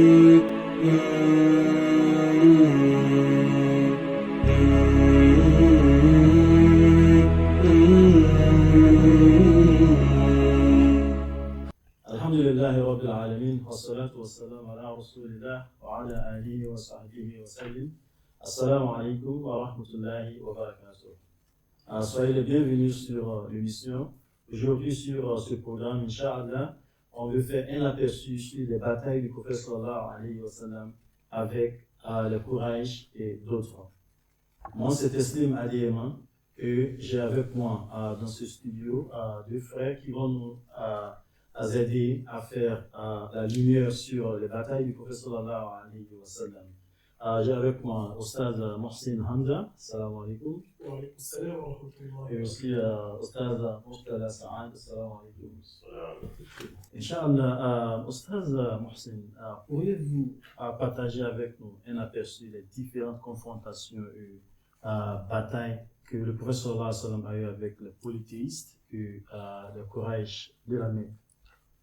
Alhamdulillahi Rabbil Alamin, wa salatu wa salam ala Rasulillah wa ala alihi wa sahbihi wa sallim. Assalamu alaikum wa rahmatullahi wa barakatuh. Soyez les bienvenus sur l'émission. Aujourd'hui sur ce programme, Inch'Allah, on veut faire un aperçu sur les batailles du prophète sallallahu alayhi wa sallam avec le courage et d'autres. Moi, c'est Teslim Adieman et j'ai avec moi dans ce studio deux frères qui vont nous aider à faire la lumière sur les batailles du prophète sallallahu alayhi wa sallam. J'ai avec moi Oustaz Mohsin Hamza, salam alaikum. Wa alaikum salam wa rahmatullahi. Et aussi Oustaz Murtada Saad, salam alaikum. Inch'Allah, Oustaz Mohsin, pourriez-vous partager avec nous un aperçu des différentes confrontations et batailles que le prophète sallallahu alayhi wa sallam a eu avec les polythéistes et le courage de la Mecque?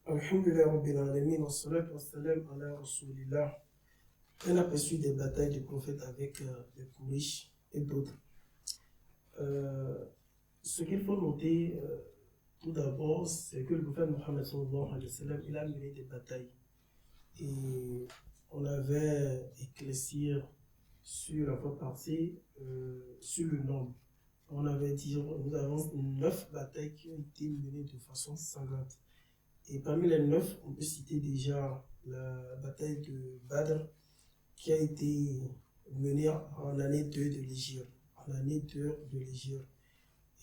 Alhamdulillah Rabbil Alamin, wa salatu wa salam ala Rasulillah. Un aperçu des batailles du prophète avec les Quraysh et d'autres. Ce qu'il faut noter tout d'abord, c'est que le prophète Mohammed sallallahu alayhi wa sallam, il a mené des batailles. Et on avait éclairci sur la fois passée sur le nombre. On avait dit, nous avons 9 batailles qui ont été menées de façon sanglante. Et parmi les 9, on peut citer déjà la bataille de Badr, qui a été menée en année 2 de l'Hégire.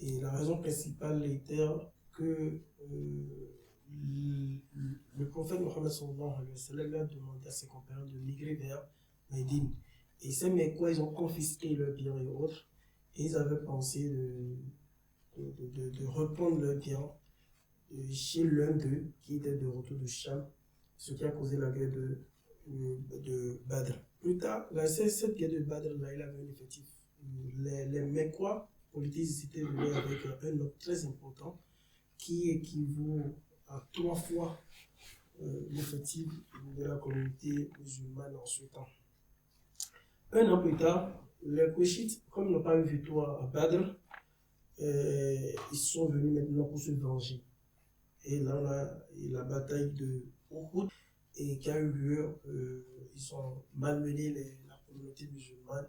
Et la raison principale était que le prophète Mohammed sallallahu alayhi wa sallam a demandé à ses compagnons de migrer vers Médine. Et ces Mécois, ils ont confisqué leurs biens et autres, et ils avaient pensé de reprendre leurs biens chez l'un d'eux qui était de retour de Cham, ce qui a causé la guerre de Badr. Plus tard, cette guerre de Badr-là, il avait un effectif. Les Mécois politiques étaient venus avec un nombre très important qui équivaut à 3 fois l'effectif de la communauté musulmane en ce temps. Un an plus tard, les Qurayshites, comme ils n'ont pas eu victoire à Badr, ils sont venus maintenant pour se venger. Et là, on a la bataille de Uhud et qui a eu lieu, ils ont malmené la communauté musulmane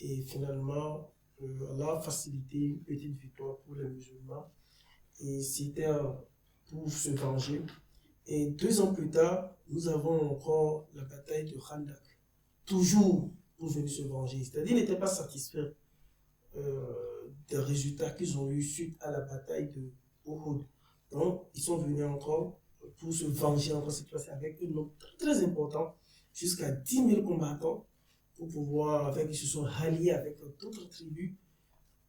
et finalement, Allah a facilité une petite victoire pour les musulmans et c'était pour se venger. Et 2 ans plus tard, nous avons encore la bataille de Khandak, toujours pour venir se venger. C'est-à-dire qu'ils n'étaient pas satisfaits des résultats qu'ils ont eu suite à la bataille de Uhud. Donc, ils sont venus encore pour se venger encore cette fois-ci avec un nombre très important, jusqu'à 10 000 combattants, pour pouvoir, ils se sont alliés avec d'autres tribus.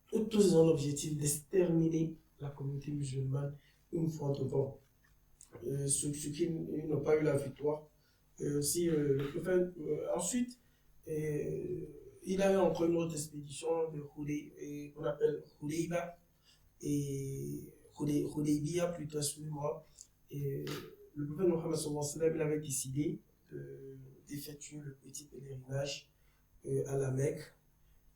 Tous ils ont l'objectif d'exterminer la communauté musulmane une fois devant. Ceux qui n'ont pas eu la victoire. Ensuite, il a eu encore une autre expédition qu'on appelle Hudaybiya et Hudaybiyah plutôt, excusez-moi. Et le prophète Mohammed sallallahu alayhi wa sallam, il avait décidé d'effectuer le petit pèlerinage à la Mecque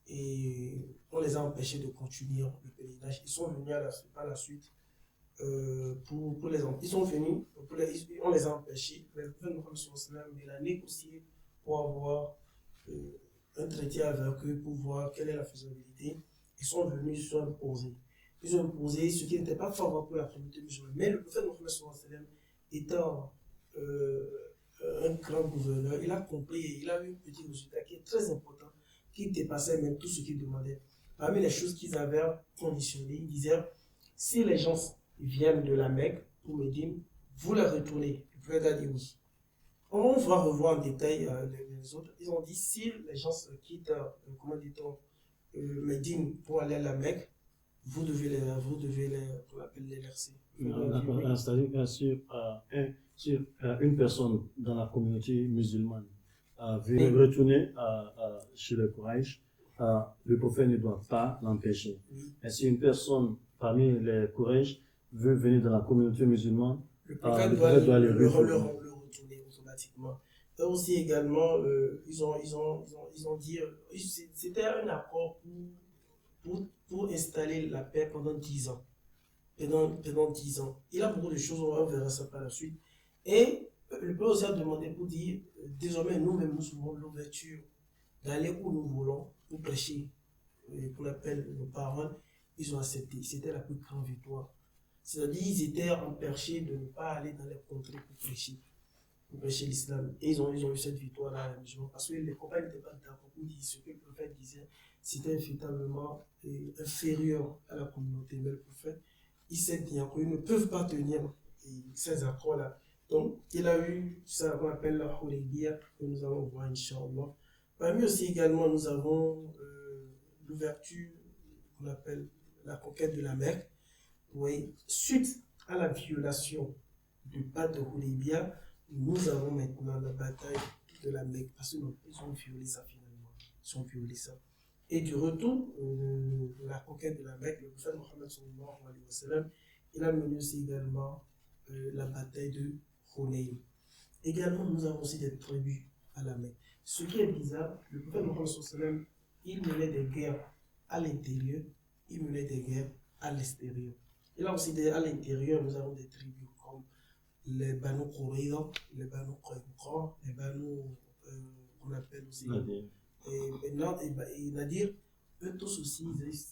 et on les a empêchés de continuer le pèlerinage. Ils sont venus par la suite pour les empêcher. Ils sont venus, on les a empêchés. Le prophète Mohammed sallallahu alayhi wa sallam, il a négocié pour avoir un traité avec eux pour voir quelle est la faisabilité. Ils sont venus, ils sont imposés. Ils ont imposé ce qui n'était pas favorable pour la communauté musulmane. Mais le prophète Mohammed sallallahu alayhi wa sallam, étant un grand gouverneur, il a compris et il a eu un petit résultat qui est très important, qui dépassait même tout ce qu'il demandait. Parmi les choses qu'ils avaient conditionnées, il disait, si les gens viennent de la Mecque pour Médine, vous les retournez. Le prophète a dit oui. On va revoir en détail les autres. Ils ont dit, si les gens quittent, Médine pour aller à la Mecque, vous devez les laisser. C'est-à-dire que sur une personne dans la communauté musulmane veut retourner chez le Quraysh, le prophète ne doit pas l'empêcher. Et si une personne parmi les Quraysh veut venir dans la communauté musulmane, le prophète doit le retourner automatiquement. eux aussi également, ils ont dit, c'était un accord pour installer la paix pendant 10 ans. Pendant 10 ans. Il y a beaucoup de choses, on verra ça par la suite. Et le peuple aussi a demandé pour dire, désormais, nous-mêmes, nous avons l'ouverture d'aller où nous voulons pour prêcher, qu'on appelle nos paroles. Ils ont accepté. C'était la plus grande victoire. C'est-à-dire, ils étaient emperchés de ne pas aller dans les contrées pour prêcher l'islam. Et ils ont eu cette victoire-là à la musulmane. Parce que les copains n'étaient pas d'accord pour dire ce que le prophète disait. C'était véritablement inférieur à la communauté. Mais le prophète, il sait bien qu'ils ne peuvent pas tenir ces accords-là. Donc, il a eu ça qu'on appelle la Hudaybiyah, que nous allons voir, Inch'Allah. Parmi aussi également, nous avons l'ouverture qu'on appelle la conquête de la Mecque. Oui, suite à la violation du pacte de Hudaybiyah, nous avons maintenant la bataille de la Mecque, parce qu'ils ont violé ça finalement. Ils ont violé ça. Et du retour de la conquête de la Mecque, le prophète Mohammed sallallahu alayhi wa sallam, il a mené aussi également la bataille de Hunayn. Également, nous avons aussi des tribus à la Mecque. Ce qui est bizarre, le prophète Mohammed sallallahu alayhi wa sallam, il menait des guerres à l'intérieur, il menait des guerres à l'extérieur. Et là aussi, à l'intérieur, nous avons des tribus comme les Banu Qurayza, les Banu Qaynuqa, les Banu, qu'on appelle aussi et Nadir, eux tous aussi,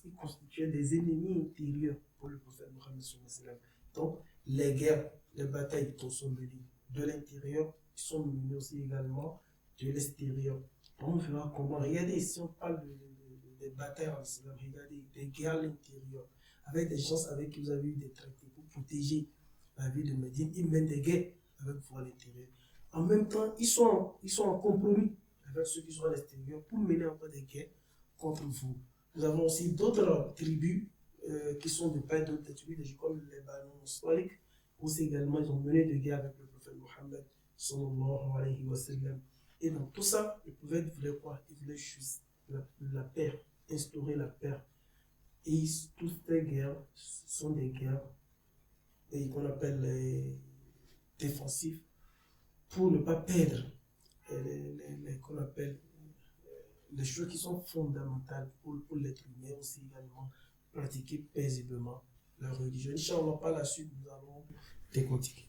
ils constituaient des ennemis intérieurs pour le prophète Mohammed sallallahu alayhi wa sallam. Donc, les guerres, les batailles sont menées de l'intérieur, ils sont menées aussi également de l'extérieur. On verra comment. Regardez, si on parle de batailles en islam, regardez, des guerres à l'intérieur, avec des gens avec qui vous avez eu des traités pour protéger la vie de Médine, ils mènent des guerres avec vous à l'intérieur. En même temps, ils sont en compromis avec ceux qui sont à l'extérieur pour mener encore des guerres contre vous. Nous avons aussi d'autres tribus qui sont de part d'autres tribus, comme les Banu Mustalik, où également ils ont mené des guerres avec le prophète Mohammed sallallahu alayhi wa sallam. Et dans tout ça, le prophète voulait quoi? Il voulait juste la paix, instaurer la paix. Et toutes ces guerres sont des guerres qu'on appelle les défensives pour ne pas perdre qu'on appelle les choses qui sont fondamentales pour l'être humain, aussi également pratiquer paisiblement leur religion. Inch'Allah, par la suite, nous allons décortiquer.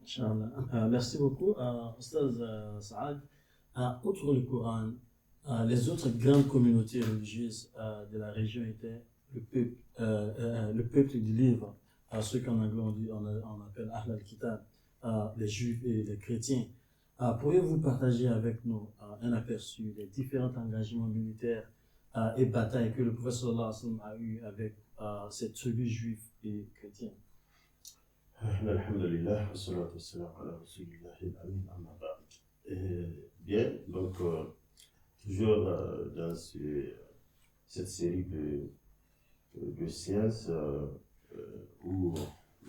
Inch'Allah. Merci beaucoup, Ustaz Saad. Outre le Coran, les autres grandes communautés religieuses de la région étaient le peuple du livre, ceux qu'en anglais on appelle Ahl al-Kitab, les juifs et les chrétiens. Pourriez-vous partager avec nous un aperçu des différents engagements militaires et batailles que le prophète sallallahu alayhi wa sallam a eu avec ces tribus juifs et chrétiens? Alhamdulillah, wa salatu wa salam ala rasulillah al-amin, amma ba'd. Bien, donc toujours dans cette série de séances où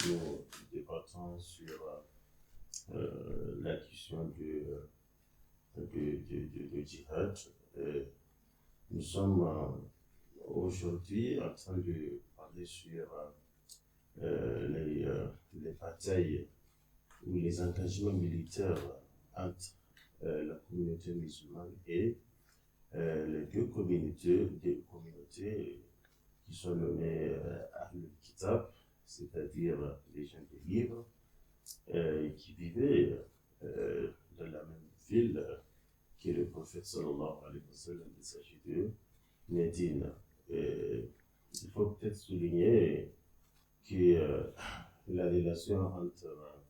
nous débattons sur la question du djihad. Nous sommes aujourd'hui en train de parler sur les batailles ou les engagements militaires entre la communauté musulmane et les deux communautés qui sont nommées Ahlul Kitab, c'est-à-dire les gens des livres, qui vivaient dans la même ville que le prophète sallallahu alayhi wa sallam. Il s'agit de Médine. Il faut peut-être souligner que la relation entre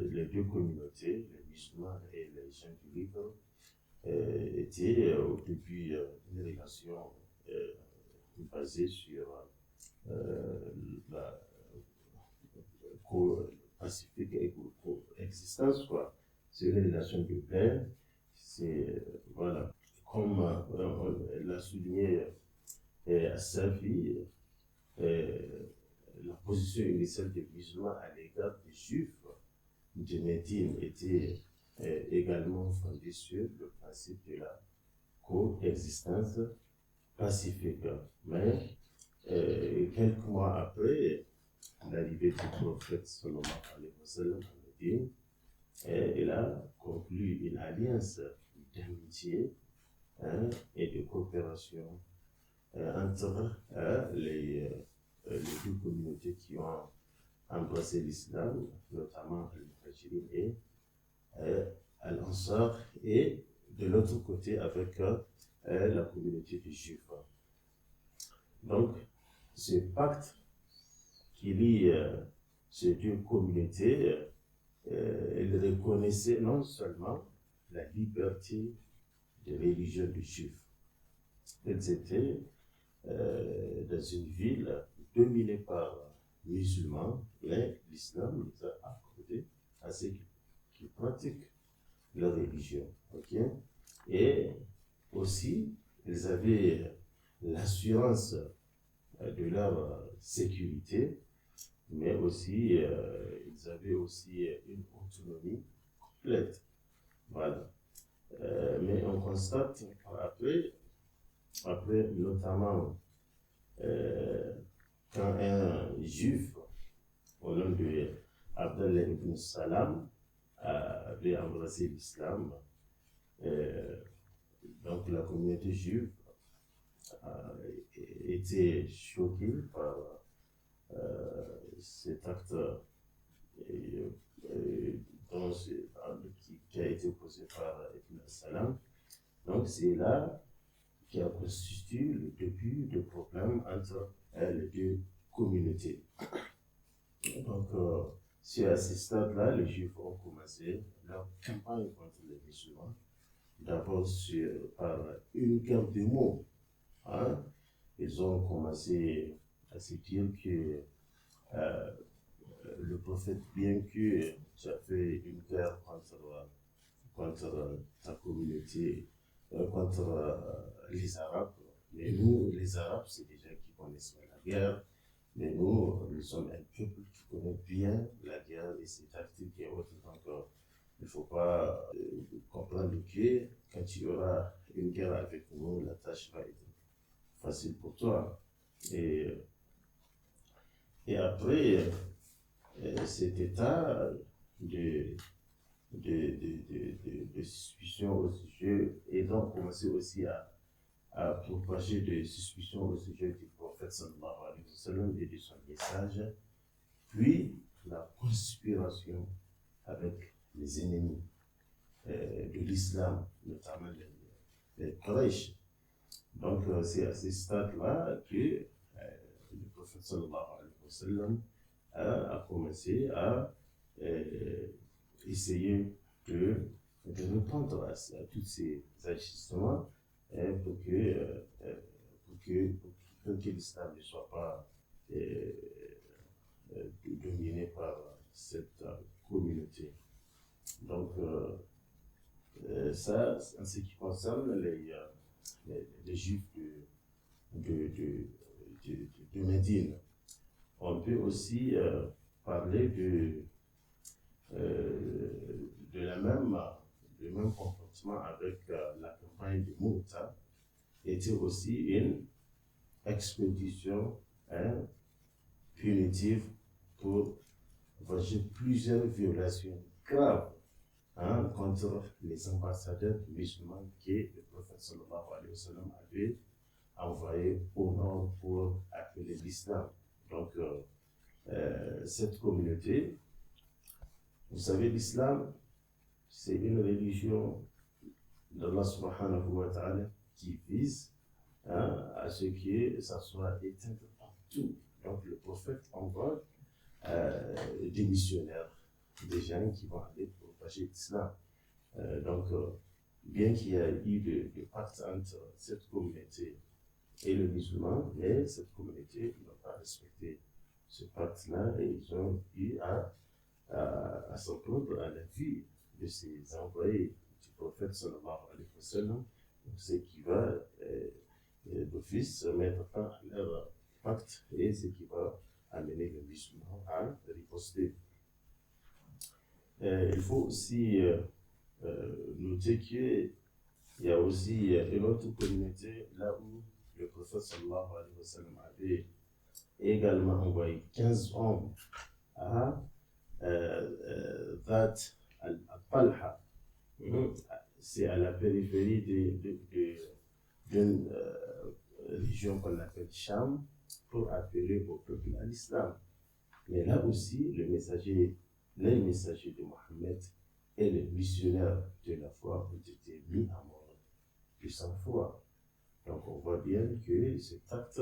les deux communautés, les musulmans et les gens du livre, était au début une relation basée sur la pacifique et coexistence, quoi. C'est une relation de paix. C'est, voilà, comme on l'a souligné à sa vie, la position initiale des musulmans à l'égard des juifs de Médine était également fondée sur le principe de la coexistence pacifique. Mais quelques mois après l'arrivée du prophète sallallahu alayhi wa sallam à Médine, il a conclu une alliance d'amitié et de coopération entre les deux communautés qui ont embrassé l'islam, notamment al-Muhajirin et al-Ansar, et de l'autre côté avec la communauté des Juifs. Donc, ce pacte qui lie ces deux communautés, il reconnaissait non seulement la liberté de religion des Juifs. Ils étaient dans une ville dominée par musulmans, mais l'islam les a accordés à ceux qui pratiquent leur religion. Okay? Et aussi, ils avaient l'assurance de leur sécurité, mais aussi, ils avaient aussi une autonomie complète. Voilà. Mais on constate après notamment, quand un juif, au nom de Abdallah ibn Salam, avait embrassé l'islam, donc la communauté juive était choquée par cet acte qui a été posé par Ibn Salam. Donc c'est là qui a constitué le début de problème entre les deux communautés. Donc c'est à ce stade-là, les Juifs ont commencé leur campagne contre les musulmans. D'abord par une guerre de mots. Hein? Ils ont commencé à se dire que le prophète, bien que tu as fait une guerre contre ta communauté, contre les Arabes, mais nous, les Arabes, c'est des gens qui connaissent la guerre, mais nous sommes un peuple qui connaît bien la guerre et ses tactiques et autres. Donc, il ne faut pas comprendre que quand il y aura une guerre avec nous, la tâche va être facile pour toi. Et après cet état de suspicion au sujet, ils ont commencé aussi à propager des suspicions au sujet du prophète sallallahu alayhi wa sallam et de son message, puis la conspiration avec les ennemis de l'islam, notamment les Quraysh. Donc c'est à ce stade-là que le prophète sallallahu alayhi wa sallam a commencé à essayer de répondre à tous ces agissements pour que l'islam ne soit pas dominé par cette communauté. Donc, ça, en ce qui concerne les Juifs de Médine. On peut aussi parler du même comportement avec la campagne de Mouta, était aussi une expédition punitive pour venger plusieurs violations graves contre les ambassadeurs musulmans que le prophète sallallahu alayhi wa sallam avait envoyés au nord pour appeler l'islam. Donc, cette communauté, vous savez, l'islam, c'est une religion d'Allah subhanahu wa ta'ala qui vise à ce que ça soit éteint partout. Donc, le prophète envoie des missionnaires, des gens qui vont aller propager l'islam. Donc, bien qu'il y ait eu de pacte entre cette communauté et le musulman, mais cette communauté n'a pas respecté ce pacte-là et ils ont eu à s'en prendre à la vie de ces envoyés du prophète sallallahu alayhi wa sallam, ce qui va d'office mettre fin à leur pacte et ce qui va amener les musulmans à riposter. Il faut aussi noter qu'il y a aussi une autre communauté là où le prophète sallallahu alayhi wa sallam avait également envoyé 15 hommes à Dhat Al-Talha. C'est à la périphérie d'une région qu'on appelle Cham, pour appeler au peuple à l'islam. Mais là aussi, les messagers de Mohammed et les missionnaires de la foi ont été mis à mort du sang-froid. Donc on voit bien que cet acte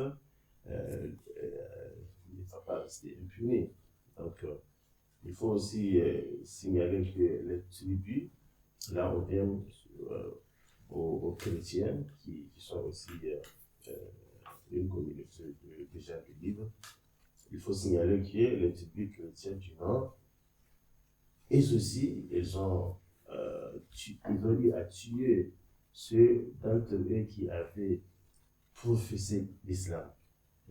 ne va pas rester impuni. Donc il faut aussi signaler que les tribus, là on vient aux chrétiens qui sont aussi une communauté de gens libres. Il faut signaler que les tribus chrétiennes du Nord, et aussi, ils ont eu à tuer ceux d'entre eux qui avaient professé l'islam.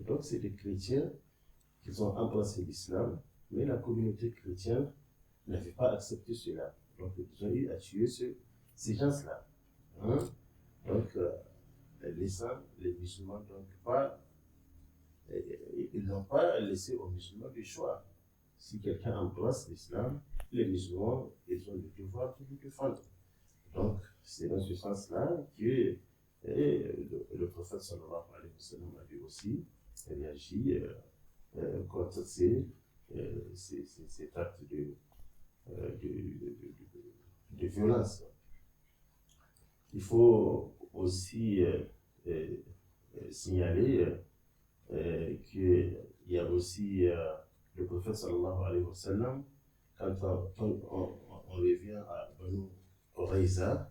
Donc, c'est des chrétiens qui ont embrassé l'islam, mais la communauté chrétienne n'avait pas accepté cela. Donc, ils ont eu à tuer ces gens-là. Hein? Donc, laissant les musulmans, donc ils n'ont pas laissé aux musulmans le choix. Si quelqu'un embrasse l'islam, les musulmans, ils ont le devoir de le défendre. Donc, c'est dans ce sens-là que le prophète sallallahu alayhi wa sallam avait aussi réagi contre cet acte de violence. Il faut aussi signaler qu'il y a aussi le prophète sallallahu alayhi wa sallam, quand on revient à Banu Qurayza,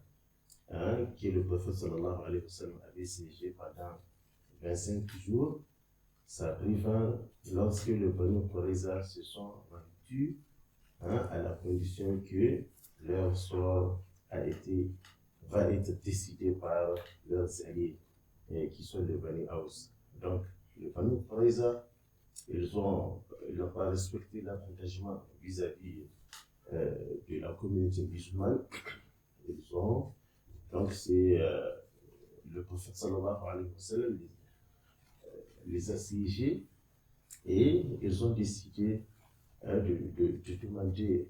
que le prophète sallallahu alayhi wa sallam avait siégé pendant 25 jours, ça arrive lorsque les Banu Qurayza se sont rendus à la condition que leur sort va être décidé par leurs alliés, qui sont les Bani Aus. Donc, les Banu Qurayza, ils n'ont pas respecté leur engagement vis-à-vis de la communauté musulmane. Donc c'est le prophète sallallahu alayhi wa sallam les a siégés, et ils ont décidé de demander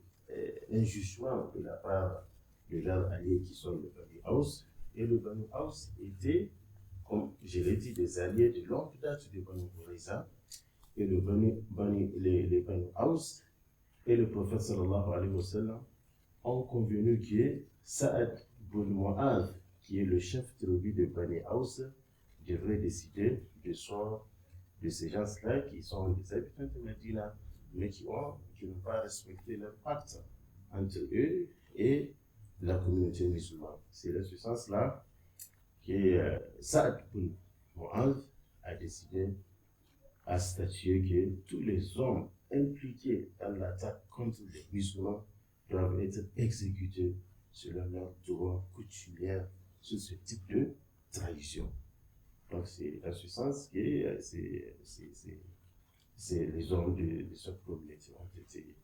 un jugement de la part de leurs alliés qui sont les Bani Aus. Et le Bani Aus était, comme je l'ai dit, des alliés de longue date de Banu Qurayza. Et les Bani Aus et le prophète sallallahu alayhi wa sallam ont convenu que Sa'ad ibn Mu'adh, qui est le chef tribu de Bani Aus, devrait décider du sort de ces gens-là qui sont des habitants de Medina, mais qui n'ont pas respecté leur pacte entre eux et la communauté musulmane. C'est dans ce sens-là que Sa'ad ibn Mu'adh a décidé à statuer que tous les hommes impliqués dans l'attaque contre les musulmans doivent être exécutés selon leur droit coutumière sur ce type de trahison. Donc c'est dans ce sens que les hommes de cette communauté ont été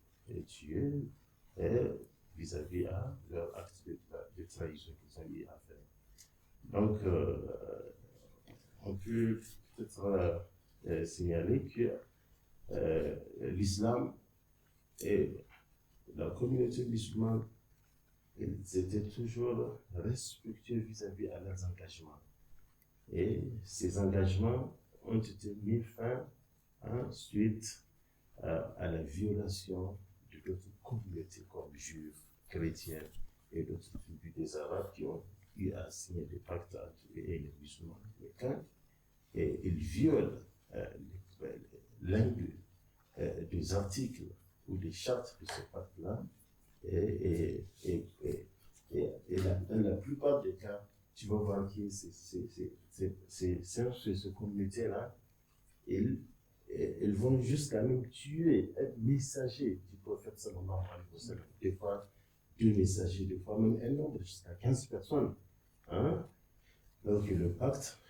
tués vis-à-vis à leur acte de trahison qu'ils ont eu à faire. Donc on peut peut-être signaler que l'islam et la communauté musulmane, ils étaient toujours respectueux vis-à-vis à leurs engagements. Et ces engagements ont été mis fin suite à la violation de d'autres communautés comme juifs, chrétiens et d'autres tribus des Arabes qui ont eu à signer des pactes entre eux et les musulmans. Mais quand ils violent l'un des articles ou des chartes de ce pacte-là, et dans la plupart des cas, tu vas voir que ces communautés-là, ils vont jusqu'à même tuer un messager du prophète sallallahu alayhi wa sallam, des fois 2 messagers, des fois même un nombre jusqu'à 15 personnes. Donc le pacte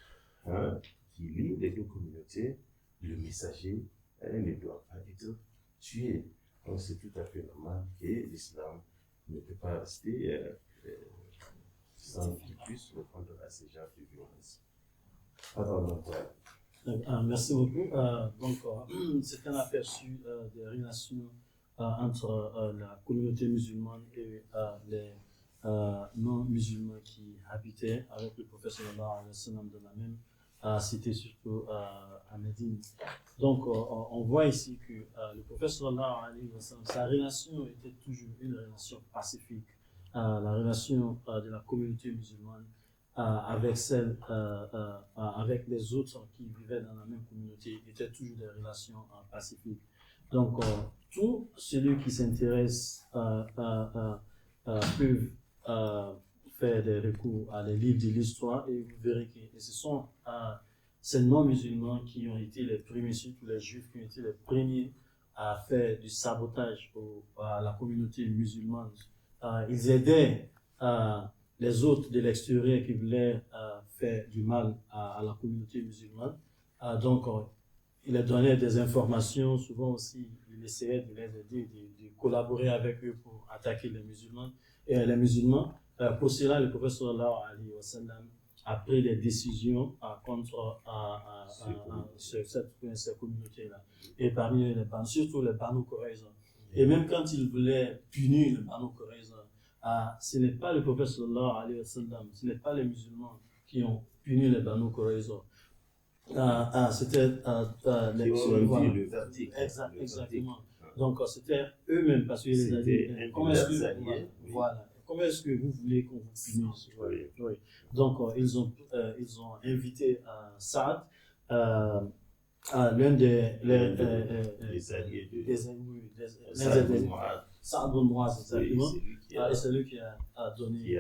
qui lie les 2 communautés, le messager ne doit pas être tué. Donc c'est tout à fait normal que l'islam ne peut pas rester sans qu'il puisse répondre à ces genres de violence. Merci beaucoup. Donc, c'est un aperçu des relations entre la communauté musulmane et les non-musulmans qui habitaient avec le prophète sallallahu alayhi wa sallam dans la même cité, surtout à Médine. Donc, on voit ici que le prophète sallallahu alayhi wa sallam, sa relation était toujours une relation pacifique. La relation de la communauté musulmane avec avec les autres qui vivaient dans la même communauté étaient toujours des relations pacifiques. Donc, tout celui qui s'intéresse peuvent faire des recours à les livres de l'histoire et vous verrez que ce sont ces non-musulmans qui ont été les premiers, surtout les juifs, qui ont été les premiers à faire du sabotage à la communauté musulmane. Ils aidaient les autres de l'extérieur qui voulaient faire du mal à la communauté musulmane. Donc, il leur donnait des informations, souvent aussi, il essayait de les aider, de collaborer avec eux pour attaquer les musulmans. Et les musulmans, pour cela, le prophète sallallahu alayhi wa sallam a pris des décisions contre cette communauté-là. Et parmi eux, surtout les Banu Qurayza. Et même quand il voulait punir les Banu Qurayza, ce n'est pas le prophète sallallahu alayhi wa sallam, ce n'est pas les musulmans qui ont puni les Banu Qurayza. C'était le verdict. Exactement. Donc c'était eux-mêmes parce qu'ils les avaient dit. Comment est-ce que vous voulez qu'on vous punisse? Oui. Donc ils ont invité Saad, l'un des alliés de Saad bin Muaz, exactement. Et c'est lui qui a donné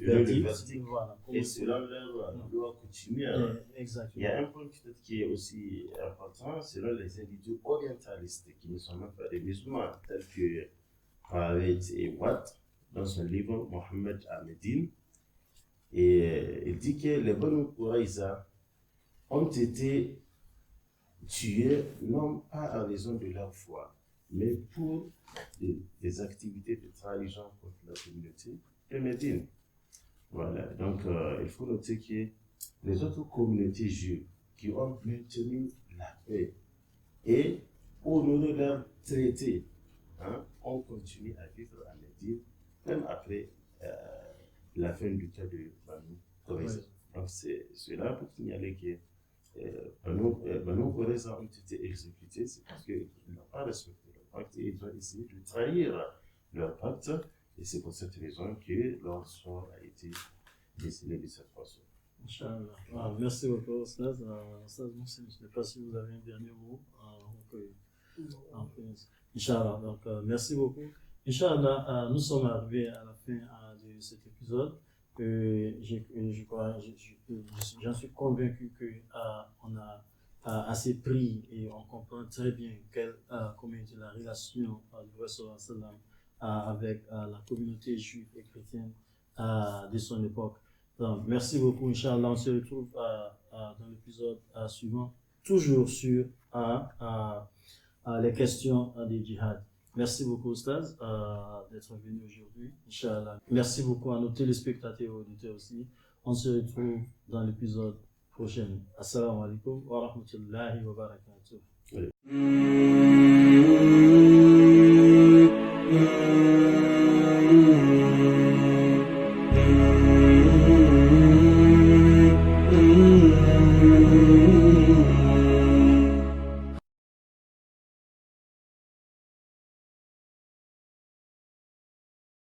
le verdict. Voilà. Et selon leur loi coutumière, il y a un point peut-être qui est aussi important, selon les individus orientalistes qui ne sont même pas des musulmans, tels que Farid et Watt, dans son livre Mohammed à Médine. Et il dit que les Banu Qurayza ont été tués non pas à raison de leur foi, mais pour des activités de trahison contre la communauté de Médine. Voilà, donc il faut noter que les autres communautés juives qui ont maintenu la paix et honoré leur traité ont continué à vivre à Médine, même après la fin du temps de Banu Qurayza. Donc c'est cela pour signaler que Banu Qurayza ont été exécutés, c'est parce qu'ils n'ont pas respecté leur pacte et ils ont essayé de trahir leur pacte. Et c'est pour cette raison que leur sort a été décidé de cette façon. Inch'Allah. Merci beaucoup, Ostaz. Je ne sais pas si vous avez un dernier mot. Inch'Allah. Donc, merci beaucoup. Inch'Allah, nous sommes arrivés à la fin de cet épisode. J'en suis convaincu qu'on a assez pris et on comprend très bien comment était la relation du prophète sallallahu alayhi wa sallam avec la communauté juive et chrétienne de son époque. Donc, merci beaucoup, Inch'Allah. On se retrouve dans l'épisode suivant, toujours sur les questions des djihad. Merci beaucoup, Ostaz, d'être venu aujourd'hui, Inch'Allah. Merci beaucoup à nos téléspectateurs et auditeurs aussi. On se retrouve dans l'épisode prochain. Assalamu alaikum wa rahmatullahi wa barakatuh.